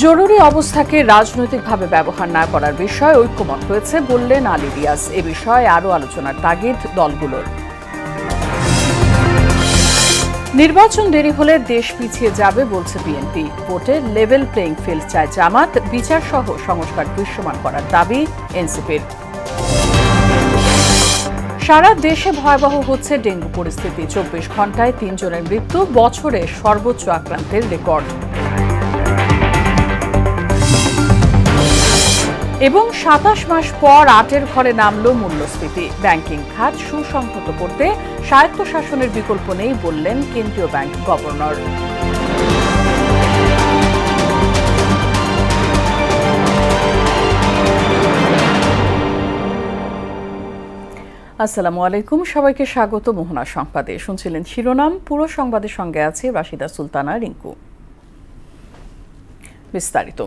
জরুরি অবস্থাকে রাজনৈতিকভাবে ব্যবহার না করার বিষয়ে ঐক্যমত হয়েছে বললেন আলী রিয়াজ। এ বিষয়ে আরও আলোচনার তাগিদ দলগুলোর। নির্বাচন দেরি হলে দেশ পিছিয়ে যাবে বলছে বিএনপি। ভোটে লেভেল প্লেইং ফিল্ড চায় জামাত। বিচার সহ সংস্কার দৃশ্যমান করার দাবি এনসিপির। সারা দেশে ভয়াবহ হচ্ছে ডেঙ্গু পরিস্থিতি। 24 ঘন্টায় 3 জনের মৃত্যু, বছরে সর্বোচ্চ আক্রান্তের রেকর্ড। এবং 27 মাস পর 8-এর ঘরে নামল মূল্যস্ফীতি। ব্যাংকিং খাত সুসংহত করতে স্বায়ত্তশাসনের বিকল্প নেই বললেন কেন্দ্রীয় ব্যাংক গভর্নর। আসসালামু আলাইকুম, সবাইকে স্বাগত মোহনা সংবাদে। শুনছিলেন শিরোনাম, পুরো সংবাদের সঙ্গে আছে রাশিদা সুলতানা রিঙ্কু। বিস্তারিত।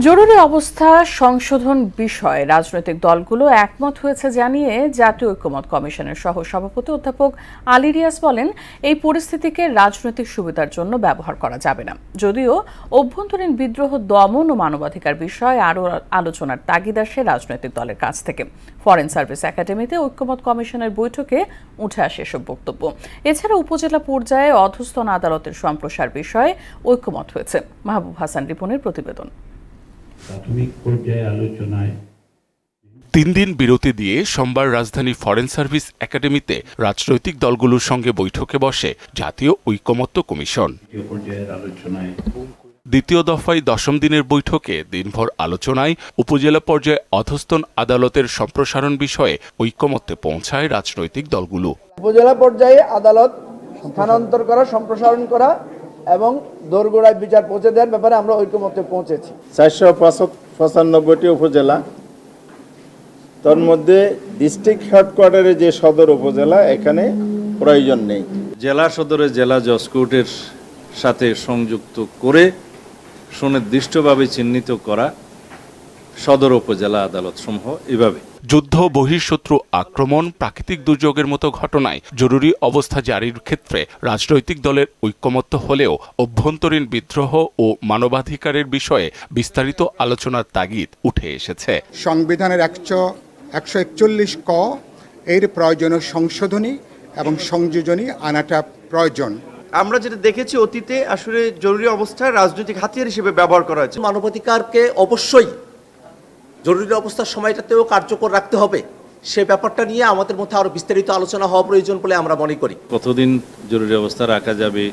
জরুরি অবস্থা সংশোধন বিষয়ে রাজনৈতিক দলগুলো একমত হয়েছে জানিয়ে জাতীয় ঐক্যমত কমিশনের সহ সভাপতি অধ্যাপক আলী রিয়াজ বলেন, এই পরিস্থিতিকে রাজনৈতিক সুবিধার জন্য ব্যবহার করা যাবে না। যদিও অভ্যন্তরীণ বিদ্রোহ দমন ও মানবাধিকার বিষয়ে আরও আলোচনার তাগিদ আসে রাজনৈতিক দলের কাছ থেকে। ফরেন সার্ভিস একাডেমিতে ঐক্যমত কমিশনের বৈঠকে উঠে আসে এসব বক্তব্য। এছাড়া উপজেলা পর্যায়ে অধস্তন আদালতের সম্প্রসার বিষয়ে ঐক্যমত হয়েছে। মাহবুব হাসান রিপনের প্রতিবেদন। প্রাথমিক পর্যায়ে আলোচনায় 3 দিন বিরতি দিয়ে সোমবার রাজধানী ফরেন সার্ভিস একাডেমিতে রাজনৈতিক দলগুলোর সঙ্গে বৈঠকে বসে জাতীয় ঐকমত্য কমিশন। দ্বিতীয় দফায় 10ম দিনের বৈঠকে দিনভর আলোচনায় উপজেলা পর্যায়ে অধস্তন আদালতের সম্প্রসারণ বিষয়ে ঐকমত্যে পৌঁছায় রাজনৈতিক দলগুলো। উপজেলা পর্যায়ে আদালত স্থানান্তর করা, সম্প্রসারণ করা এবং দোরগোড়ায় বিচার পৌঁছে দেওয়ার ব্যাপারে আমরা ঐকমত্যে পৌঁছেছি। 495টি উপজেলা, তার মধ্যে ডিস্ট্রিক্ট হেডকোয়ার্টারে যে সদর উপজেলা, এখানে প্রয়োজন নেই। জেলা সদরে জেলা জজ কোর্টের সাথে সংযুক্ত করে সুনির্দিষ্টভাবে চিহ্নিত করা সদর উপজেলা আদালত সমূহ। এভাবে যুদ্ধ, বহিঃশত্রু আক্রমণ, প্রাকৃতিক দুর্যোগের মতো ঘটনায় জরুরি অবস্থা জারির ক্ষেত্রে রাজনৈতিক দলের ঐকমত্য হলেও অভ্যন্তরীণ বিদ্রোহ ও মানবাধিকারের বিষয়ে বিস্তারিত আলোচনার তাগিদ উঠে এসেছে। সংবিধানের 141 ক এর প্রয়োজনীয় সংশোধনী এবং সংযোজনী আনাটা প্রয়োজন। আমরা যেটা দেখেছি অতীতে আসলে জরুরি অবস্থায় রাজনৈতিক হাতিয়ার হিসেবে ব্যবহার করা হয়েছে। মানবাধিকারকে অবশ্যই জরুরি অবস্থার সময়টাতেও কার্যকর রাখতে হবে, সে ব্যাপারটা নিয়ে আমাদের মধ্যে আরো বিস্তারিত আলোচনা হওয়া প্রয়োজন বলে আমরা মনে করি। কতদিন জরুরি অবস্থা রাখা যাবে,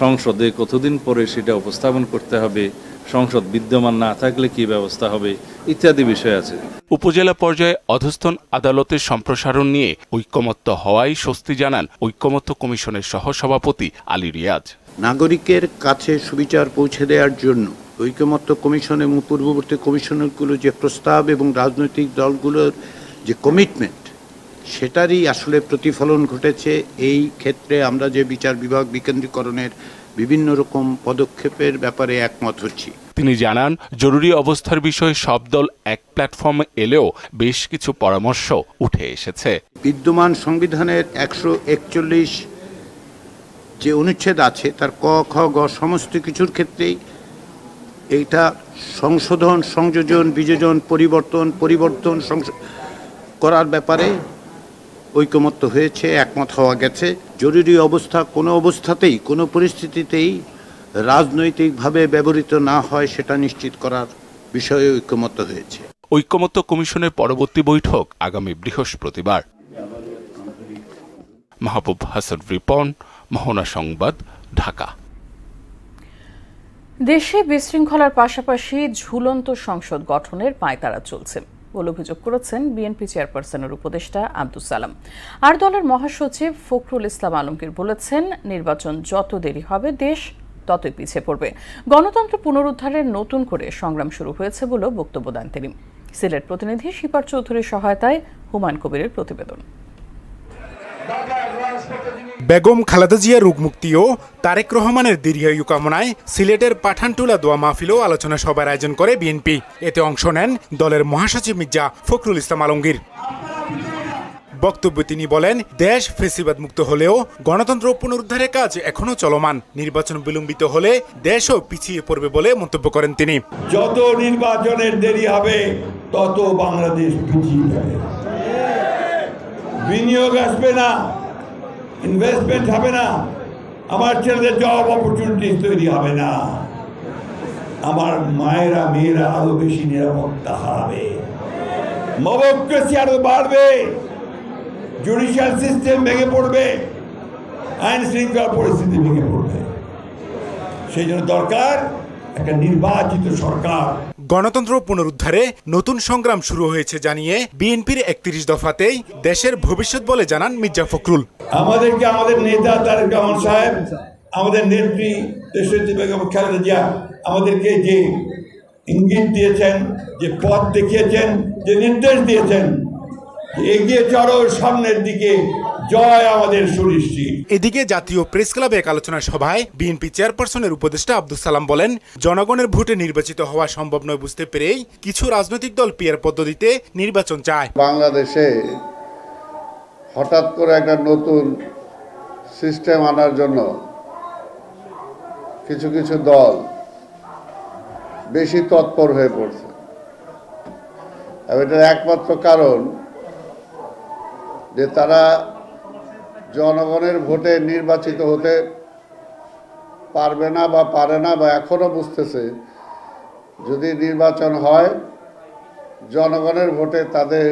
সংসদে কতদিন পরে সেটা উপস্থাপন করতে হবে, সংসদ বিদ্যমান না থাকলে কি ব্যবস্থা হবে, ইত্যাদি বিষয় আছে। উপজেলা পর্যায়ে অধস্তন আদালতের সম্প্রসারণ নিয়ে ঐকমত্য হওয়ায় স্বস্তি জানান ঐকমত্য কমিশনের সহসভাপতি আলী রিয়াজ। নাগরিকের কাছে সুবিচার পৌঁছে দেওয়ার জন্য ঐকমত্য কমিশন এবং পূর্ববর্তী কমিশনগুলো যে প্রস্তাব এবং রাজনৈতিক দলগুলোর যে কমিটমেন্ট, সেটারই আসলে প্রতিফলন ঘটেছে। এই ক্ষেত্রে আমরা যে বিচার বিভাগ বিকেন্দ্রীকরণের বিভিন্ন রকম পদক্ষেপের ব্যাপারে একমত হচ্ছি। তিনি জানান, জরুরি অবস্থার বিষয়ে সব দল এক প্ল্যাটফর্মে এলেও বেশ কিছু পরামর্শ উঠে এসেছে। বিদ্যমান সংবিধানের 141 যে অনুচ্ছেদ আছে, তার ক, খ, গ সমস্ত কিছুর ক্ষেত্রেই এইটা সংশোধন, সংযোজন, বিযোজন, পরিবর্তন করার ব্যাপারে ঐকমত্য হয়েছে, একমত হওয়া গেছে। জরুরি অবস্থা কোনো অবস্থাতেই, কোনো পরিস্থিতিতেই রাজনৈতিকভাবে ব্যবহৃত না হয় সেটা নিশ্চিত করার বিষয়ে ঐকমত্য হয়েছে। ঐকমত্য কমিশনের পরবর্তী বৈঠক আগামী বৃহস্পতিবার। মাহবুব হাসান রিপন, মোহনা সংবাদ, ঢাকা। দেশে বিশৃঙ্খলার পাশাপাশি ঝুলন্ত সংসদ গঠনের পায়তারা চলছে বলে অভিযোগ করেছেন বিএনপি চেয়ারপারসনের উপদেষ্টা আব্দুস সালাম। আর দলের মহাসচিব ফখরুল ইসলাম আলমগীর বলেছেন, নির্বাচন যত দেরি হবে দেশ ততই পিছিয়ে পড়বে। গণতন্ত্র পুনরুদ্ধারের নতুন করে সংগ্রাম শুরু হয়েছে বলেও বক্তব্য দেন তিনি। সিলেট প্রতিনিধি শিপার চৌধুরীর সহায়তায় হুমায়ুন কবিরের প্রতিবেদন। বেগম খালেদা জিয়া রোগমুক্তি ও তারেক রহমানের দীর্ঘায়ু কামনায় সিলেটের পাঠানটুলা দোয়া মাহফিল ও আলোচনা সভার আয়োজন করে বিএনপি। এতে অংশ নেন দলের মহাসচিব মির্জা ফখরুল ইসলাম আলমগীর। বক্তব্যে তিনি বলেন, দেশ ফ্যাসিবাদ মুক্ত হলেও গণতন্ত্র পুনরুদ্ধারের কাজ এখনো চলমান। নির্বাচন বিলম্বিত হলে দেশও পিছিয়ে পড়বে বলে মন্তব্য করেন তিনি। যত নির্বাচনের দেরি হবে তত বাংলাদেশ পিছিয়ে যাবে। বিনিয়োগ আসবে না, ইনভেস্টমেন্ট হবে না, আমার ছেলেদের জব অপরচুনিটি তৈরি হবে না, আমার মায়েরা মেয়েরা আরো বেশি নিরাপত্তা হবে, মবক্রেসি আরো বাড়বে, জুডিশিয়াল সিস্টেম ভেঙে পড়বে, আইন শৃঙ্খলা পরিস্থিতি ভেঙে পড়বে। সেই জন্য দরকার একটা নির্বাচিত সরকার। গণতন্ত্র পুনরুদ্ধারে নতুন সংগ্রাম শুরু হয়েছে জানিয়ে বিএনপির ৩১ দফাতেই দেশের ভবিষ্যৎ বলে জানান মির্জা ফখরুল। আমাদেরকে আমাদের নেতা তারেক রহমান সাহেব, আমাদের নেত্রী দেশনেত্রী বেগম খালেদা জিয়া আমাদেরকে যে ইঙ্গিত দিয়েছেন, যে পথ দেখিয়েছেন, যে নির্দেশ দিয়েছেন, এগিয়ে চলো সামনের দিকে, জয় আমাদের সুনিশ্চিত। এদিকে জাতীয় প্রেস ক্লাবে এক আলোচনা সভায় বিএনপি চেয়ারপারসনের উপদেষ্টা আব্দুল সালাম বলেন, জনগণের ভোটে নির্বাচিত হওয়া সম্ভব নয় বুঝতে পেরেই কিছু রাজনৈতিক দল পিয়ার পদ্ধতিতে নির্বাচন চায়। বাংলাদেশে হঠাৎ করে একটা নতুন সিস্টেম আনার জন্য কিছু কিছু দল বেশি তৎপর হয়ে পড়ছে। এটার একমাত্র কারণ যে তারা জনগণের ভোটে নির্বাচিত হতে পারবে না বা পারে না, বা এখনো বুঝতেছে যদি নির্বাচন হয় জনগণের ভোটে তাদের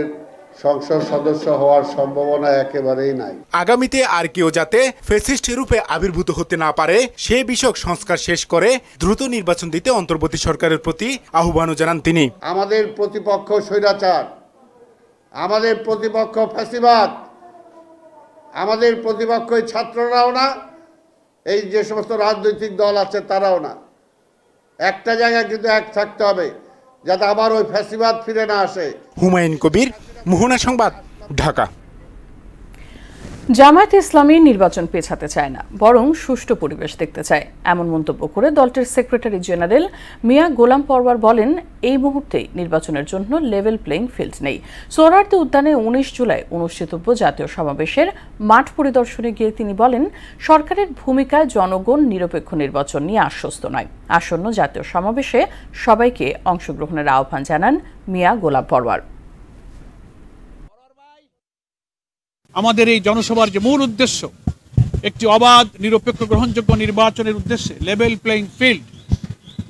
সংসদ সদস্য হওয়ার সম্ভাবনা একেবারেই নাই। আগামীতে আর কেউ যাতে ফ্যাসিস্ট রূপে আবির্ভূত হতে না পারে সে বিষয়ক সংস্কার শেষ করে দ্রুত নির্বাচন দিতে অন্তর্বর্তী সরকারের প্রতি আহ্বানও জানান তিনি। আমাদের প্রতিপক্ষ স্বৈরাচার, আমাদের প্রতিপক্ষ ফ্যাসিবাদ, আমাদের প্রতিপক্ষ ছাত্ররাও না, এই যে সমস্ত রাজনৈতিক দল আছে তারাও না। একটা জায়গায় কিন্তু এক থাকতে হবে যাতে আবার ওই ফ্যাসিবাদ ফিরে না আসে। হুমায়ুন কবির, মোহনা সংবাদ, ঢাকা। জামায়াত ইসলামী নির্বাচন পেছাতে চায় না, বরং সুষ্ঠু পরিবেশ দেখতে চায়, এমন মন্তব্য করে দলটির সেক্রেটারি জেনারেল মিয়া গোলাম পরওয়ার বলেন, এই মুহূর্তে নির্বাচনের জন্য লেভেল প্লেইং ফিল্ড নেই। সোহরাওয়ার্দী উদ্যানে ১৯ জুলাই অনুষ্ঠিতব্য জাতীয় সমাবেশের মাঠ পরিদর্শনে গিয়ে তিনি বলেন, সরকারের ভূমিকায় জনগণ নিরপেক্ষ নির্বাচন নিয়ে আশ্বস্ত নয়। আসন্ন জাতীয় সমাবেশে সবাইকে অংশগ্রহণের আহ্বান জানান মিয়া গোলাম পরওয়ার। আমাদের এই জনসভার যে মূল উদ্দেশ্য, একটি অবাধ নিরপেক্ষ গ্রহণযোগ্য নির্বাচনের উদ্দেশ্যে লেভেল প্লেইং ফিল্ড,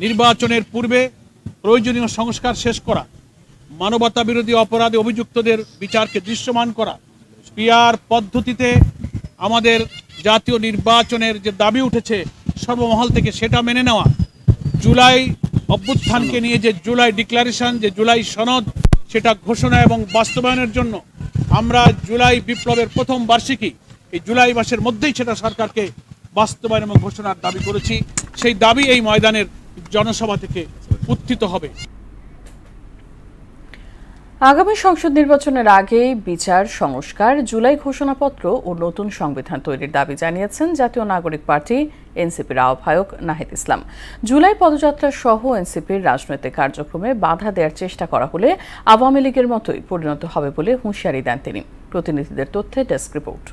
নির্বাচনের পূর্বে প্রয়োজনীয় সংস্কার শেষ করা, মানবতা বিরোধী অপরাধে অভিযুক্তদের বিচারকে দৃশ্যমান করা, পিআর পদ্ধতিতে আমাদের জাতীয় নির্বাচনের যে দাবি উঠেছে সর্বমহল থেকে সেটা মেনে নেওয়া, জুলাই অভ্যুত্থানকে নিয়ে যে জুলাই ডিক্লারেশন, যে জুলাই সনদ, সেটা ঘোষণা এবং বাস্তবায়নের জন্য আমরা জুলাই বিপ্লবের প্রথম বার্ষিকী এই জুলাই মাসের মধ্যেই সেটা সরকারকে বাস্তবায়ন এবং ঘোষণার দাবি করেছি। সেই দাবি এই ময়দানের জনসভা থেকে উত্থিত হবে। আগামী সংসদ নির্বাচনের আগে বিচার সংস্কার, জুলাই ঘোষণাপত্র ও নতুন সংবিধান তৈরির দাবি জানিয়েছেন জাতীয় নাগরিক পার্টি এনসিপির আহ্বায়ক নাহিদ ইসলাম। জুলাই পদযাত্রা সহ এনসিপির রাজনৈতিক কার্যক্রমে বাধা দেওয়ার চেষ্টা করা হলে আওয়ামী লীগের মতোই পরিণত হবে বলে হুঁশিয়ারি দেন তিনি। প্রতিনিধিদের তথ্যে ডেস্ক রিপোর্ট।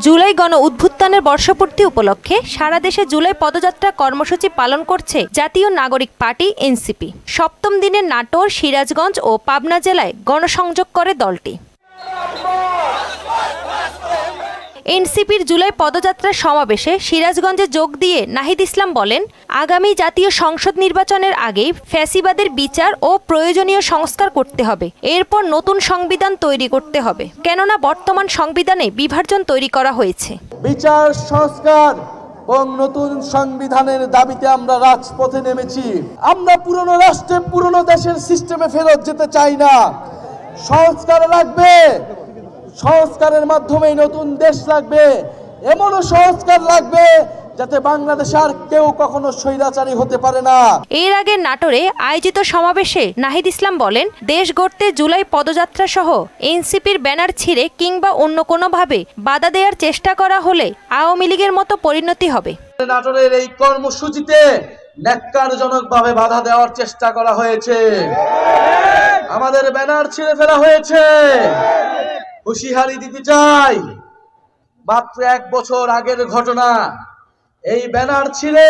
জুলাই গণ উত্থানের বর্ষপূর্তি উপলক্ষে সারা দেশে জুলাই পদযাত্রা কর্মসূচি পালন করছে জাতীয় নাগরিক পার্টি এনসিপি। সপ্তম দিনে নাটোর, সিরাজগঞ্জ ও পাবনা জেলায় গণসংযোগ করে দলটি। এনসিপির জুলাই পদযাত্রা সমাবেশে সিরাজগঞ্জে যোগ দিয়ে নাহিদ ইসলাম বলেন, আগামী জাতীয় সংসদ নির্বাচনের আগেই ফ্যাসিবাদের বিচার ও প্রয়োজনীয় সংস্কার করতে হবে, এরপর নতুন সংবিধান তৈরি করতে হবে, কেননা বর্তমান সংবিধানে বিভাজন তৈরি করা হয়েছে। বিচার সংস্কার এবং নতুন সংবিধানের দাবিতে আমরা রাজপথে নেমেছি। আমরা পুরনো রাষ্ট্রে, পুরনো দেশের সিস্টেমে ফেরত যেতে চাই না। সংস্কার লাগবে, সংস্কারের মাধ্যমে নতুন দেশ লাগবে, এমনও সংস্কার লাগবে যাতে বাংলাদেশে আর কেউ কখনো স্বৈরাচারী হতে পারে না। এর আগে নাটোরে আয়োজিত সমাবেশে নাহিদ ইসলাম বলেন, দেশ গড়তে জুলাই পদযাত্রা সহ এনসিপির ব্যানার ছিঁড়ে কিংবা অন্য কোনোভাবে বাধা দেওয়ার চেষ্টা করা হলে আওয়ামী লীগের মতো পরিণতি হবে। নাটোরের এই কর্মসূচিতে ন্যাক্কারজনকভাবে বাধা দেওয়ার চেষ্টা করা হয়েছে। আমাদের ব্যানার ছিঁড়ে ফেলা হয়েছে। হুঁশিয়ারি দিতে চাই, মাত্র 1 বছর আগের ঘটনা। এই ব্যানার ছিঁড়ে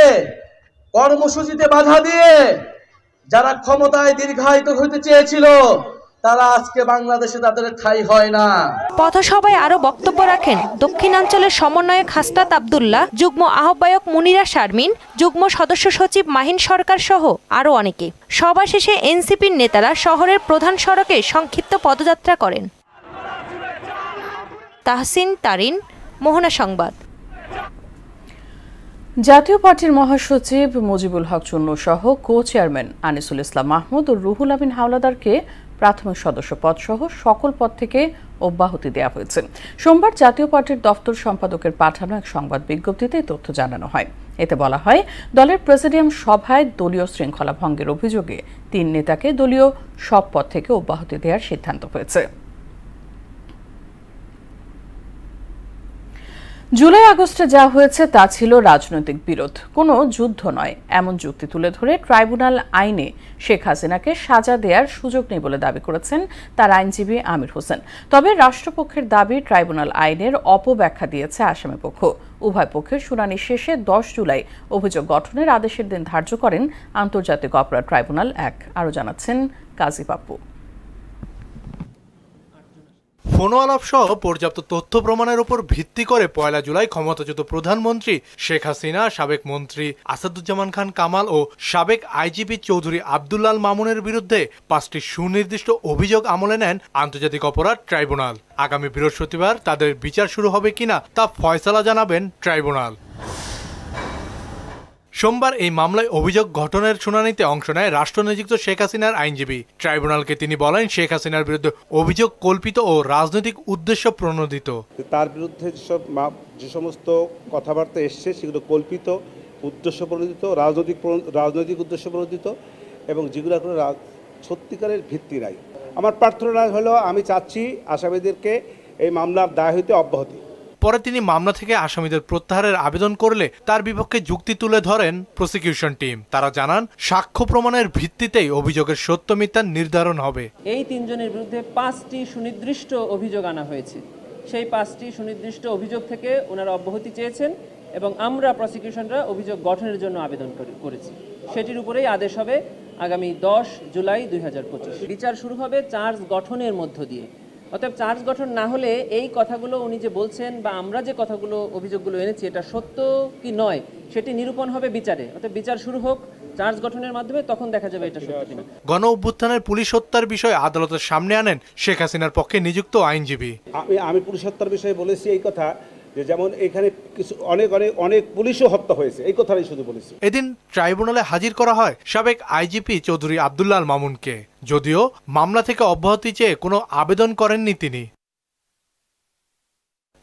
কর্মসূচিতে বাধা দিয়ে যারা ক্ষমতায় দীর্ঘায়িত হতে চেয়েছিল, তারা আজকে বাংলাদেশে তাদের ঠাঁই হয় না। পথসভায় আরো বক্তব্য রাখেন দক্ষিণাঞ্চলের সমন্বয়ক হাসনাত আব্দুল্লাহ, যুগ্ম আহ্বায়ক মুনিরা শারমিন, যুগ্ম সদস্য সচিব মাহিন সরকার সহ আরো অনেকে। সভা শেষে এনসিপির নেতারা শহরের প্রধান সড়কে সংক্ষিপ্ত পদযাত্রা করেন। তাহসিন তারিন, মোহনা সংবাদ। জাতীয় পার্টির মহাসচিব মুজিবুল হক চুন্নু সহ কো চেয়ারম্যান আনিসুল ইসলাম মাহমুদ ও রুহুল আমিন হাওলাদারকে প্রাথমিক সদস্য পদ সহ সকল পদ থেকে অব্যাহতি দেওয়া হয়েছে। সোমবার জাতীয় পার্টির দপ্তর সম্পাদকের পাঠানো এক সংবাদ বিজ্ঞপ্তিতে এই তথ্য জানানো হয়। এতে বলা হয়, দলের প্রেসিডিয়াম সভায় দলীয় শৃঙ্খলা ভঙ্গের অভিযোগে 3 নেতাকে দলীয় সব পদ থেকে অব্যাহতি দেওয়ার সিদ্ধান্ত হয়েছে। জুলাই আগস্টে যা হয়েছে তা ছিল রাজনৈতিক বিরোধ, কোনো যুদ্ধ নয়, এমন যুক্তি তুলে ধরে ট্রাইব্যুনাল আইনে শেখ হাসিনাকে সাজা দেওয়ার সুযোগ নেই বলে দাবি করেছেন তার আইনজীবী আমির হোসেন। তবে রাষ্ট্রপক্ষের দাবি, ট্রাইব্যুনাল আইনের অপব্যাখ্যা দিয়েছে আসামি পক্ষ। উভয় পক্ষের শুনানি শেষে 10 জুলাই অভিযোগ গঠনের আদেশের দিন ধার্য করেন আন্তর্জাতিক অপরাধ ট্রাইব্যুনাল 1। আরও জানাচ্ছেন কাজী পাপ্পু। ফোনো আলাপ সহ পর্যাপ্ত তথ্য প্রমাণের উপর ভিত্তি করে 1 জুলাই ক্ষমতাচ্যুত প্রধানমন্ত্রী শেখ হাসিনা, সাবেক মন্ত্রী আসাদুজ্জামান খান কামাল ও সাবেক আইজিপি চৌধুরী আব্দুল আল মামুনের বিরুদ্ধে 5টি সুনির্দিষ্ট অভিযোগ আমলে নেন আন্তর্জাতিক অপরাধ ট্রাইব্যুনাল। আগামী বৃহস্পতিবার তাদের বিচার শুরু হবে কিনা তা ফয়সালা জানাবেন ট্রাইব্যুনাল। সোমবার এই মামলায় অভিযোগ গঠনের শুনানিতে অংশ নেয় রাষ্ট্রনিযুক্ত শেখ হাসিনার আইনজীবী। ট্রাইব্যুনালকে তিনি বলেন, শেখ হাসিনার বিরুদ্ধে অভিযোগ কল্পিত ও রাজনৈতিক উদ্দেশ্য প্রণোদিত। তার বিরুদ্ধে যে সমস্ত কথাবার্তা এসছে সেগুলো কল্পিত, উদ্দেশ্য প্রণোদিত, রাজনৈতিক উদ্দেশ্য প্রণোদিত এবং যেগুলো কোনো সত্যিকারের ভিত্তি নাই। আমার প্রার্থনা হলো, আমি চাচ্ছি আসামিদেরকে এই মামলার দায় হইতে অব্যাহতি। পরে তিনি মামলা থেকে আসামিদের প্রত্যাহারের আবেদন করলে তার বিপক্ষে যুক্তি তুলে ধরেন প্রসিকিউশন টিম। তারা জানান, সাক্ষ্য প্রমাণের ভিত্তিতেই অভিযোগের সত্য মিথ্যা নির্ধারণ হবে। এই 3 জনের বিরুদ্ধে 5টি সুনির্দিষ্ট অভিযোগ আনা হয়েছে। সেই 5টি সুনির্দিষ্ট অভিযোগ থেকে ওনারা অব্যাহতি চেয়েছেন এবং আমরা প্রসিকিউশনরা অভিযোগ গঠনের জন্য আবেদন করেছি। সেটির উপরেই আদেশ হবে আগামী 10 জুলাই 2025। বিচার শুরু হবে চার্জ গঠনের মধ্য দিয়ে। অতএব চার্জ গঠন না হলে এই কথাগুলো উনি যে বলছেন বা আমরা যে কথাগুলো অভিযোগগুলো এনেছি এটা সত্য কি নয় সেটি নিরূপণ হবে বিচারে। অতএব বিচার শুরু হোক চার্জ গঠনের মাধ্যমে, তখন দেখা যাবে এটা সত্য কিনা। গণ অভ্যুত্থানের পুলিশ হত্যার বিষয়ে আদালতের সামনে আনেন শেখ হাসিনার পক্ষে নিযুক্ত আইনজীবী। আমি পুলিশ হত্যার বিষয়ে বলেছি এই কথা, যে যেমন এখানে কিছু অনেক পুলিশও হত্যা হয়েছে, এই কথাটাই শুধু বলেছি। এদিন ট্রাইব্যুনালে হাজির করা হয় সাবেক আইজিপি চৌধুরী আব্দুল আল মামুনকে, যদিও মামলা থেকে অব্যাহতি চেয়ে কোনো আবেদন করেননি তিনি।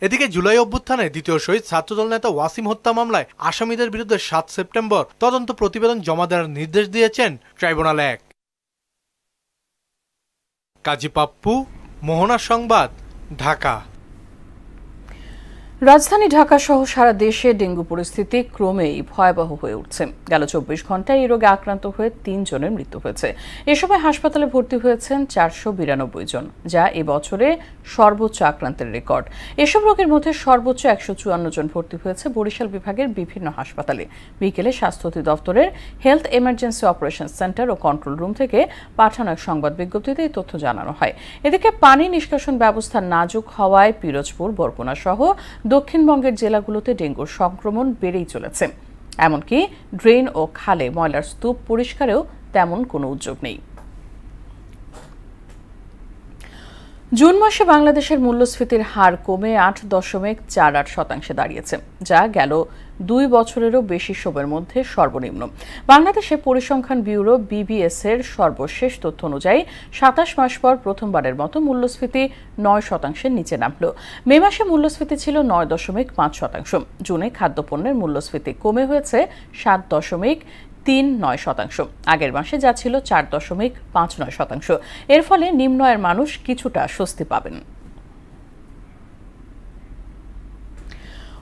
এদিকে জুলাই অভ্যুত্থানে দ্বিতীয় শহীদ ছাত্রদল নেতা ওয়াসিম হত্যা মামলায় আসামিদের বিরুদ্ধে 7 সেপ্টেম্বর তদন্ত প্রতিবেদন জমা দেওয়ার নির্দেশ দিয়েছেন ট্রাইব্যুনাল 1। কাজী পাপ্পু, মোহনা সংবাদ, ঢাকা। রাজধানী ঢাকা সহ সারা দেশে ডেঙ্গু পরিস্থিতি ক্রমেই ভয়াবহ হয়ে উঠছে। গেল 24 ঘন্টায় এই রোগে আক্রান্ত হয়ে 3 জনের মৃত্যু হয়েছে। এ সময় হাসপাতালে ভর্তি হয়েছেন 492 জন, যা এবছরে সর্বোচ্চ আক্রান্তের রেকর্ড। এসব রোগের মধ্যে সর্বোচ্চ 154 জন ভর্তি হয়েছে বরিশাল বিভাগের বিভিন্ন হাসপাতালে। বিকেলে স্বাস্থ্য অধিদপ্তরের হেলথ এমার্জেন্সি অপারেশন সেন্টার ও কন্ট্রোল রুম থেকে পাঠানো এক সংবাদ বিজ্ঞপ্তিতে এই তথ্য জানানো হয়। এদিকে পানি নিষ্কাশন ব্যবস্থা নাজুক হওয়ায় পিরোজপুর, বরগুনা সহ দক্ষিণবঙ্গের জেলাগুলোতে ডেঙ্গুর সংক্রমণ বেড়েই চলেছে। এমনকি ড্রেন ও খালে ময়লার স্তূপ পরিষ্কারেও তেমন কোনো উদ্যোগ নেই। জুন মাসে বাংলাদেশের মূল্যস্ফীতির হার কমে 8.48% দাঁড়িয়েছে, যা গেল 2 বছরেরও বেশি সময়ের মধ্যে সর্বনিম্ন। বাংলাদেশে পরিসংখ্যান ব্যুরো BBS এর সর্বশেষ তথ্য অনুযায়ী 27 মাস পর প্রথমবারের মতো মূল্যস্ফীতি 9% নিচে নামল। মে মাসে মূল্যস্ফীতি ছিল 9.5%। জুনে খাদ্যপণ্যের মূল্যস্ফীতি কমে হয়েছে 7.39%। আগের মাসে যা ছিল 4.59%। এর ফলে নিম্ন আয়ের মানুষ কিছুটা স্বস্তি পাবেন।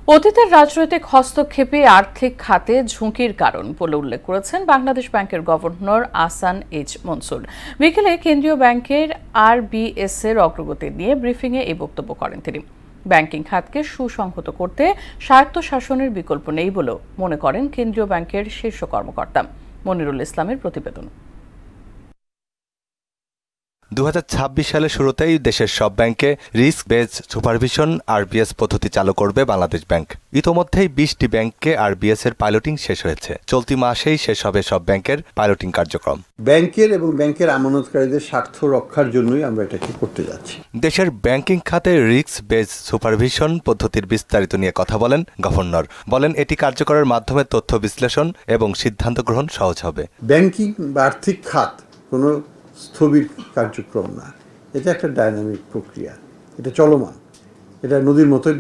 অতীতের রাজনৈতিক হস্তক্ষেপে আর্থিক খাতে ঝুঁকির কারণ বলে উল্লেখ করেছেন বাংলাদেশ ব্যাংকের গভর্নর আহসান এইচ মনসুর। বিকেলে কেন্দ্রীয় ব্যাংকের আরবিএস এর অগ্রগতি নিয়ে ব্রিফিংয়ে এই বক্তব্য করেন তিনি। ব্যাংকিং খাতকে সুসংহত করতে স্বায়ত্তশাসনের বিকল্প নেই বলেও মনে করেন কেন্দ্রীয় ব্যাংকের শীর্ষ কর্মকর্তা। মনিরুল ইসলামের প্রতিবেদন। 2026 সালের শুরুতেই দেশের সব ব্যাংকে রিস্ক বেসড সুপারভিশন আরবিএস পদ্ধতি চালু করবে বাংলাদেশ ব্যাংক। ইতোমধ্যেই 20টি ব্যাংকে আরবিএস এর পাইলটিং শেষ হয়েছে। চলতি মাসেই শেষ হবে সব ব্যাংকের পাইলটিং কার্যক্রম। ব্যাংকের এবং ব্যাংকের আমানতকারীদের স্বার্থ রক্ষার জন্যই আমরা এটাকে করতে যাচ্ছি। দেশের ব্যাংকিং খাতে রিস্ক বেসড সুপারভিশন পদ্ধতির বিস্তারিত নিয়ে কথা বলেন গভর্নর। বলেন এটি কার্যকরের মাধ্যমে তথ্য বিশ্লেষণ এবং সিদ্ধান্ত গ্রহণ সহজ হবে। ব্যাংকিং বা আর্থিক খাত কোনো স্থবির কার্যক্রম না, এটা একটা ডাইনামিক প্রক্রিয়া, এটা চলমান, এটা নদীর মতোই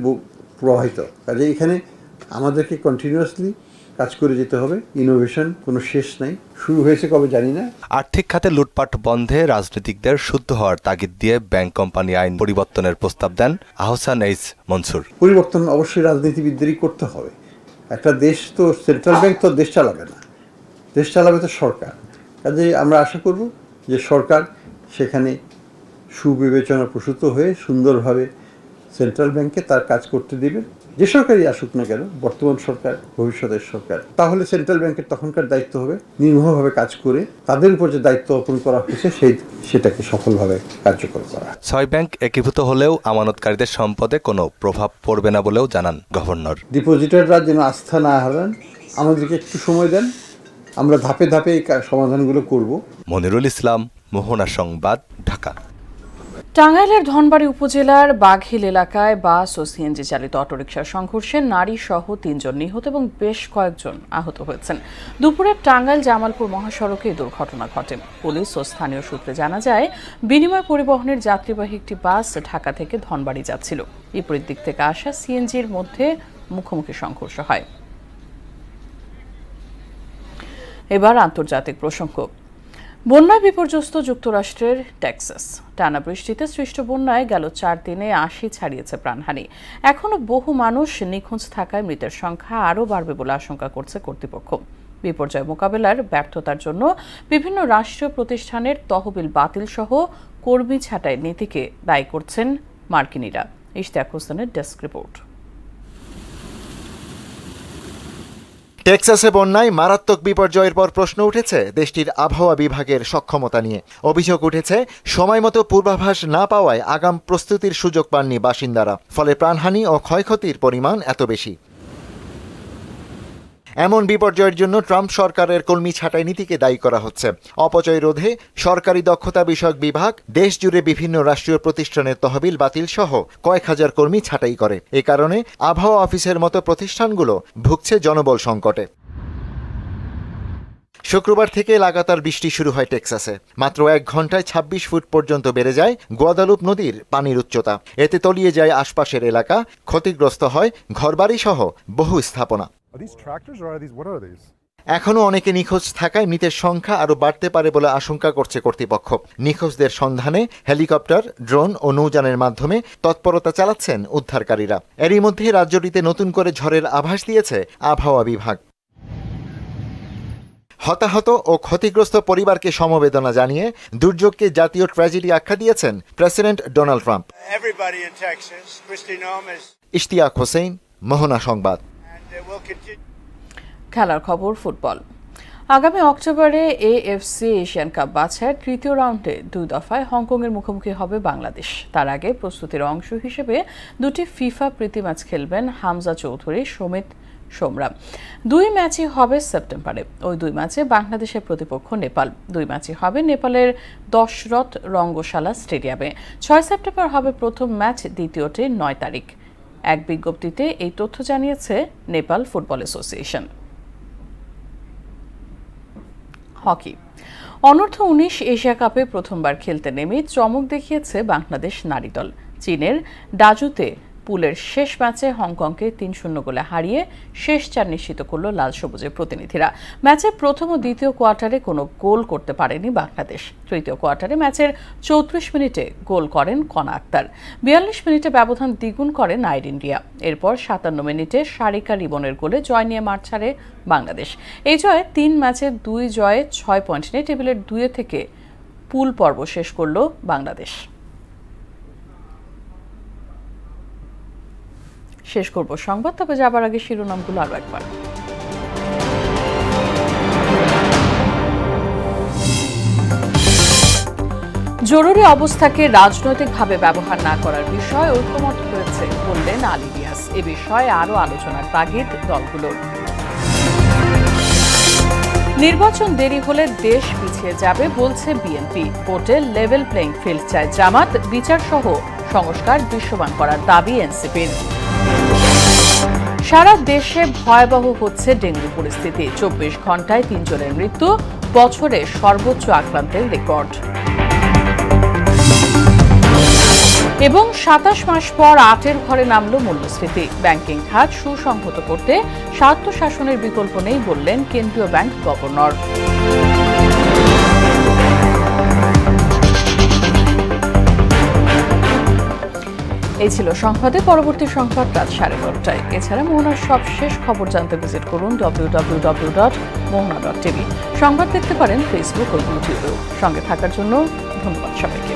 প্রবাহিত। কাজে এখানে আমাদেরকে কন্টিনিউয়াসলি কাজ করে যেতে হবে। ইনোভেশন কোনো শেষ নাই, শুরু হয়েছে কবে জানি না। আর্থিক খাতে লুটপাট বন্ধে রাজনীতিকদের শুদ্ধ হওয়ার তাগিদ দিয়ে ব্যাংক কোম্পানি আইন পরিবর্তনের প্রস্তাব দেন আহসান এইচ মনসুর। পরিবর্তন অবশ্যই রাজনীতিবিদদেরই করতে হবে। একটা দেশ তো সেন্ট্রাল ব্যাংক তো দেশ চালাবে না, দেশ চালাবে তো সরকার। কাজে আমরা আশা করব যে সরকার সেখানে সুবিবেচনা প্রসূত হয়ে সুন্দরভাবে সেন্ট্রাল ব্যাংকে তার কাজ করতে দেবে। যে সরকারই আসুক না কেন, বর্তমান সরকার ভবিষ্যতের সরকার, তাহলে সেন্ট্রাল ব্যাংকের তখনকার দায়িত্ব হবে নির্মমভাবে কাজ করে তাদের উপর যে দায়িত্ব অর্পণ করা হয়েছে সেটাকে সফলভাবে কার্যকর করা। 6 ব্যাংক একীভূত হলেও আমানতকারীদের সম্পদে কোনো প্রভাব পড়বে না বলেও জানান গভর্নর। ডিপোজিটাররা যেন আস্থা না হারান, আমাদেরকে একটু সময় দেন, আমরা ধাপে ধাপে এই সমাধানগুলো করব। মনিরুল ইসলাম, মোহনা সংবাদ, ঢাকা। টাঙ্গাইলের ধনবাড়ী উপজেলার বাঘিল এলাকায় বাস ও সিএনজি চালিত অটোরিকশার সংঘর্ষে নারী সহ 3 জন নিহত এবং বেশ কয়েকজন আহত হয়েছেন। দুপুরে টাঙ্গাইল জামালপুর মহাসড়কে এই দুর্ঘটনা ঘটে। পুলিশ ও স্থানীয় সূত্রে জানা যায়, বিনিময় পরিবহনের যাত্রীবাহী একটি বাস ঢাকা থেকে ধনবাড়ী যাচ্ছিল। বিপরীত দিক থেকে আসা সিএনজির মধ্যে মুখোমুখি সংঘর্ষ হয়। এবার আন্তর্জাতিক প্রসঙ্গ। বন্যায় বিপর্যস্ত যুক্তরাষ্ট্রের টেক্সাস। টানা বৃষ্টিতে সৃষ্ট বন্যায় গেল 4 দিনে 80 ছাড়িয়েছে প্রাণহানি। এখনও বহু মানুষ নিখোঁজ থাকায় মৃতের সংখ্যা আরও বাড়বে বলে আশঙ্কা করছে কর্তৃপক্ষ। বিপর্যয় মোকাবেলার ব্যর্থতার জন্য বিভিন্ন রাষ্ট্রীয় প্রতিষ্ঠানের তহবিল বাতিল সহ কর্মী ছাঁটাইয়ের নীতিকে দায়ী করছেন মার্কিনিরা। ইশতিয়াক হোসেনের ডেস্ক রিপোর্ট। টেক্সাসে বন্যায় মারাত্মক বিপর্যয়ের পর প্রশ্ন উঠেছে দেশটির আবহাওয়া বিভাগের সক্ষমতা নিয়ে। অভিযোগ উঠেছে সময়মতো পূর্বাভাস না পাওয়ায় আগাম প্রস্তুতির সুযোগ পাননি বাসিন্দারা, ফলে প্রাণহানি ও ক্ষয়ক্ষতির পরিমাণ এত বেশি। এমন বিপর্যয়ের জন্য ট্রাম্প সরকারের কর্মী ছাঁটাই নীতিকে দায়ী করা হচ্ছে। অপচয় রোধে সরকারি দক্ষতা বিষয়ক বিভাগ দেশ জুড়ে বিভিন্ন রাষ্ট্রীয় প্রতিষ্ঠানের তহবিল বাতিল সহ কয়েক হাজার কর্মী ছাঁটাই করে। এ কারণে আবহাওয়া অফিসের মতো প্রতিষ্ঠানগুলো ভুগছে জনবল সংকটে। শুক্রবার থেকে লাগাতার বৃষ্টি শুরু হয় টেক্সাসে। মাত্র 1 ঘন্টায় 26 ফুট পর্যন্ত বেড়ে যায় গুয়াদালুপ নদীর পানির উচ্চতা। এতে তলিয়ে যায় আশপাশের এলাকা, ক্ষতিগ্রস্ত হয় ঘরবাড়ি সহ বহু স্থাপনা। এখনও অনেকে নিখোঁজ থাকায় মৃতের সংখ্যা আরও বাড়তে পারে বলে আশঙ্কা করছে কর্তৃপক্ষ। নিখোঁজদের সন্ধানে হেলিকপ্টার, ড্রোন ও নৌযানের মাধ্যমে তৎপরতা চালাচ্ছেন উদ্ধারকারীরা। এরই মধ্যে রাজ্যটিতে নতুন করে ঝড়ের আভাস দিয়েছে আবহাওয়া বিভাগ। হতাহত ও ক্ষতিগ্রস্ত পরিবারকে সমবেদনা জানিয়ে দুর্যোগকে জাতীয় ট্র্যাজেডি আখ্যা দিয়েছেন president Donald Trump. Ishtiaq Hossain, Mohona সংবাদ। খেলার খবর, ফুটবল। আগামী অক্টোবরে এএফসি এশিয়ান কাপ বাছাইয়ের 3য় রাউন্ডে 2 দফায় হংকংয়ের মুখোমুখি হবে বাংলাদেশ। তার আগে প্রস্তুতির অংশ হিসেবে 2টি ফিফা প্রীতি ম্যাচ খেলবেন হামজা চৌধুরী, সমিত সোমরাম। 2 ম্যাচই হবে সেপ্টেম্বরে। ওই 2 ম্যাচে বাংলাদেশের প্রতিপক্ষ নেপাল। 2 ম্যাচই হবে নেপালের দশরথ রঙ্গশালা স্টেডিয়ামে। 6 সেপ্টেম্বর হবে প্রথম ম্যাচ, দ্বিতীয়টি 9 তারিখ। এক বিজ্ঞপ্তিতে এই তথ্য জানিয়েছে নেপাল ফুটবল অ্যাসোসিয়েশন। হকি। অনূর্ধ্ব-19 এশিয়া কাপে প্রথমবার খেলতে নেমে চমক দেখিয়েছে বাংলাদেশ নারী দল। চীনের ডাজুতে পুলের শেষ ম্যাচে হংকংকে ৩-০ গোলে হারিয়ে শেষ ৪ নিশ্চিত করল লাল সবুজের প্রতিনিধিরা। ম্যাচে প্রথম ও দ্বিতীয় কোয়ার্টারে কোনো গোল করতে পারেনি বাংলাদেশ। তৃতীয় কোয়ার্টারে ম্যাচের ৩৪ মিনিটে গোল করেন কণা আক্তার। ৪২ মিনিটে ব্যবধান দ্বিগুণ করে নাইট ইন্ডিয়া। এরপর ৫৭ মিনিটে সারিকা রিবনের গোলে জয় নিয়ে মাঠ ছাড়ে বাংলাদেশ। এই জয়ে ৩ ম্যাচে ২ জয়ে ৬ পয়েন্ট নিয়ে টেবিলের ২ থেকে পুল পর্ব শেষ করল বাংলাদেশ। শেষ করব সংবাদ, তবে যাবার আগে শিরোনামগুলো আরো একবার। জরুরি অবস্থাকে রাজনৈতিকভাবে ব্যবহার না করার বিষয়ে ঐকমত্য হয়েছে বললেন আলী রিয়াজ। এ বিষয়ে আরো আলোচনার তাগিদ দলগুলোর। নির্বাচন দেরি হলে দেশ পিছিয়ে যাবে বলছে বিএনপি। ভোটে লেভেল প্লেইং ফিল্ড চায় জামাত। বিচার সহ সংস্কার দৃশ্যমান করার দাবি এনসিপির। সারা দেশে ভয়াবহ হচ্ছে ডেঙ্গু পরিস্থিতি। ২৪ ঘন্টায় ৩ জনের মৃত্যু, বছরে সর্বোচ্চ আক্রান্তের রেকর্ড। এবং ২৭ মাস পর ৮-এর ঘরে নামল মূল্যস্ফীতি। ব্যাংকিং খাত সুসংহত করতে স্বায়ত্তশাসনের বিকল্প নেই বললেন কেন্দ্রীয় ব্যাংক গভর্নর। এই ছিল সংবাদে। পরবর্তী সংবাদ রাত ৯:৩০টায়। এছাড়া মোহনার সব শেষ খবর জানতে ভিজিট করুন www.mohana.tv। সংবাদ দেখতে পারেন ফেসবুক ও ইউটিউবেও। সঙ্গে থাকার জন্য ধন্যবাদ সবাইকে।